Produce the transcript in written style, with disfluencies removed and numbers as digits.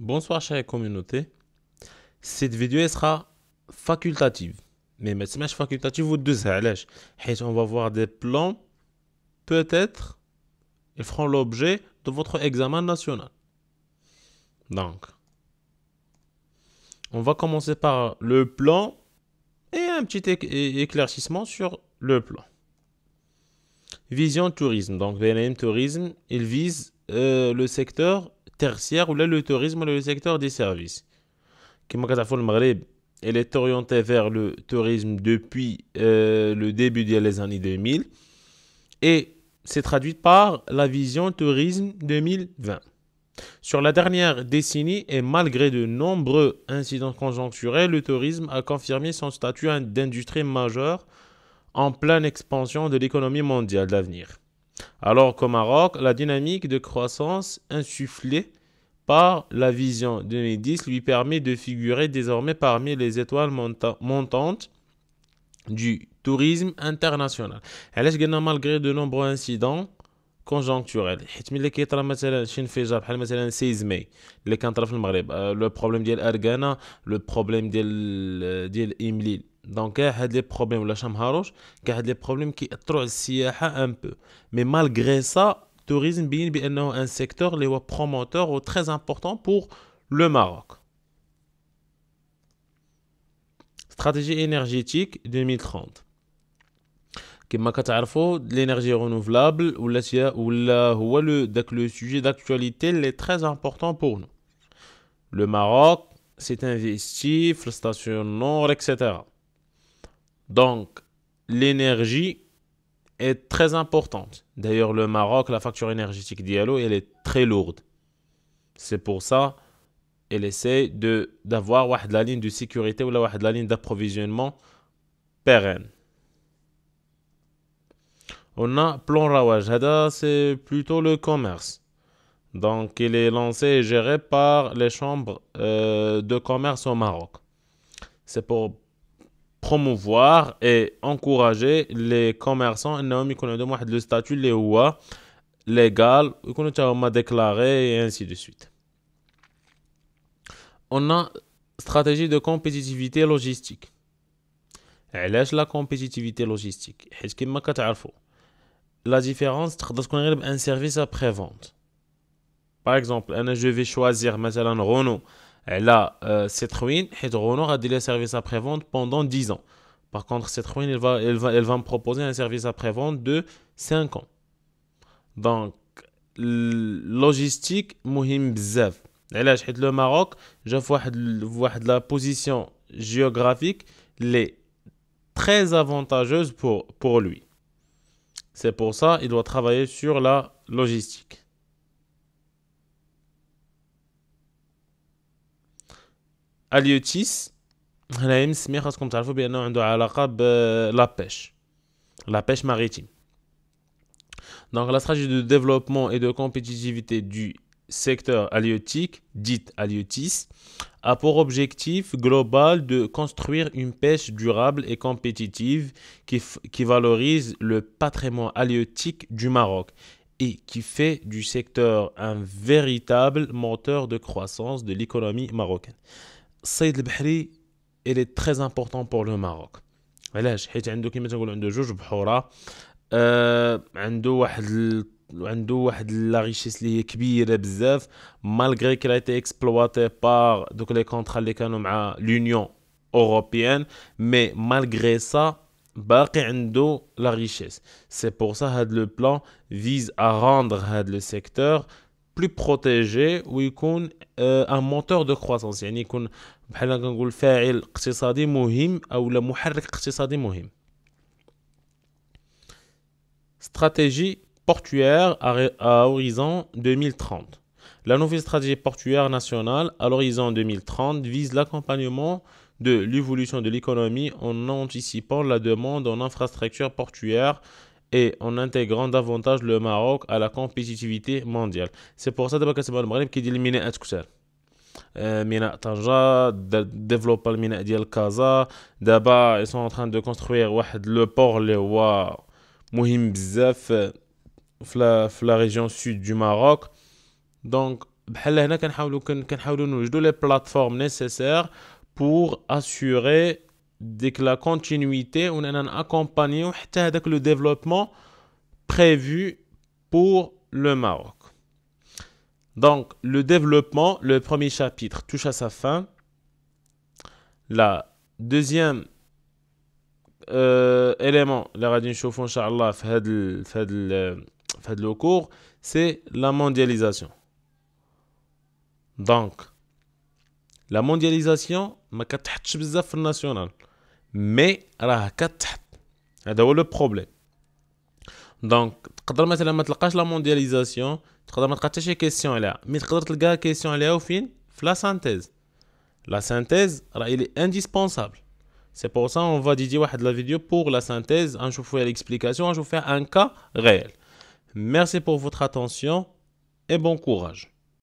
Bonsoir chère communauté. Cette vidéo elle sera facultative. Mais ما تسمعش facultative وتدوزها علاش حيت on va voir des plans peut-être ils feront l'objet de votre examen national. Donc, on va commencer par le plan et un petit éclaircissement sur le plan. Vision tourisme. Donc, VNM tourisme, il vise le secteur tertiaire ou là le tourisme ou le secteur des services. Comme vous le Maghreb, elle est orientée vers le tourisme depuis le début des années 2000 et c'est traduit par la vision tourisme 2020. Sur la dernière décennie et malgré de nombreux incidents conjoncturels, le tourisme a confirmé son statut d'industrie majeure en pleine expansion de l'économie mondiale d'avenir. Alors qu'au Maroc, la dynamique de croissance insufflée par la vision 2010 lui permet de figurer désormais parmi les étoiles montantes du tourisme international. علاش قلنا malgré de nombreux incidents conjoncturels حيت ملي كيطرا مثلا شي انفجار بحال مثلا سيزمي اللي كان طرا في المغرب لو بروبليم ديال اركانا لو بروبليم ديال امليل دونك كاع هاد لي بروبليم ولا شمهاروش كاع هاد لي بروبليم كيأثروا على السياحه ان بو مي مالغري سا tourisme بين بانه un secteur اللي هو promoteur ou très important pour le Maroc. Stratégie énergétique 2030. كما كتعرفوا l'énergie renouvelable ولا هو le sujet d'actualité اللي est très important pour nous. Le Maroc s'est investi dans la station nord, etc. Donc l'énergie est très importante. D'ailleurs, le Maroc, la facture énergétique d'Yalo, elle est très lourde. C'est pour ça qu'elle essaie d'avoir la ligne de sécurité ou la ligne d'approvisionnement pérenne. On a Plan Rawaj. C'est plutôt le commerce. Donc, il est lancé et géré par les chambres de commerce au Maroc. C'est pour promouvoir et encourager les commerçants انهم يكون عندهم واحد لو ستاتut اللي هو légal ويكونوا حتى هما déclarés et ainsi de suite. On a stratégie de compétitivité logistique. علاش la compétitivité logistique حيت كما كتعرفوا la différence تقدر تكون غير بان سيرفيس après vente. Par exemple, انا je vais choisir مثلا Renault على Citroën حيت Renault غادي لي service après vente pendant 10 ans. Par contre, Citroën elle va me proposer un service après vente de 5 ans. Donc logistique مهم بزاف. علاش حيت le Maroc جا واحد la position géographique les très avantageuse pour lui. C'est pour ça il doit travailler sur la logistique. هاليوتيس هنايا مسميه خاصكم تعرفوا بانه عنده علاقه بلا بيش ماريتيم. Donc la stratégie de développement et de compétitivité du secteur halieutique, dite Haliotis, a pour objectif global de construire une pêche durable et compétitive qui valorise le patrimoine halieutique du Maroc et qui fait du secteur un véritable moteur de croissance de l'économie marocaine. الصيد البحري il est très important pour le Maroc. علاش حيت عنده كما تنقول عنده جوج بحوره عنده واحد لا ريشيس اللي هي كبيره بزاف malgré qu'il a été exploité par دوك لي كونطرا اللي كانوا مع l'Union européenne mais malgré ça باقي عنده la richesse. C'est pour ça هاد le plan vise à rendre هاد le secteur plus protégé ويكون un moteur de croissance يعني يكون بحال كنقول فاعل اقتصادي مهم او محرك اقتصادي مهم. Stratégie portuaire à horizon 2030. La nouvelle stratégie portuaire nationale à l'horizon 2030 vise l'accompagnement de l'évolution de l'économie en anticipant la demande en infrastructures portuaires et en intégrant davantage le Maroc à la compétitivité mondiale. C'est pour ça que le Maroc qui dit le minat كثار. ميناء طنجة ديفلوبا الميناء ديال كازا دابا ils sont en train de construire واحد لو بور اللي هو مهم بزاف في la région sud du Maroc. Donc بحال هنا كنحاولوا نوجدوا les plateformes nécessaires pour assurer la continuité ou accompagner حتى هذاك le développement prévu pour le Maroc. Donc, le développement, le premier chapitre touche à sa fin. La deuxième élément, la radine chauffon, Inch'Allah, fait le cours, c'est la mondialisation. Donc, la mondialisation, ما كتحطش بزاف في الناسيونال، mais راه كتحط. هذا هو le problème. Donc, تقدر مثلا ما تلقاش la mondialisation، تقدر ما تلقى حتى شي كيسيون عليها، مي تقدر تلقى كيسيون عليها وفين؟ في لا سانتيز. La synthèse, il est indispensable. C'est pour ça qu'on va dédier la vidéo pour la synthèse. Je vous fais l'explication, je vous fais un cas réel. Merci pour votre attention et bon courage.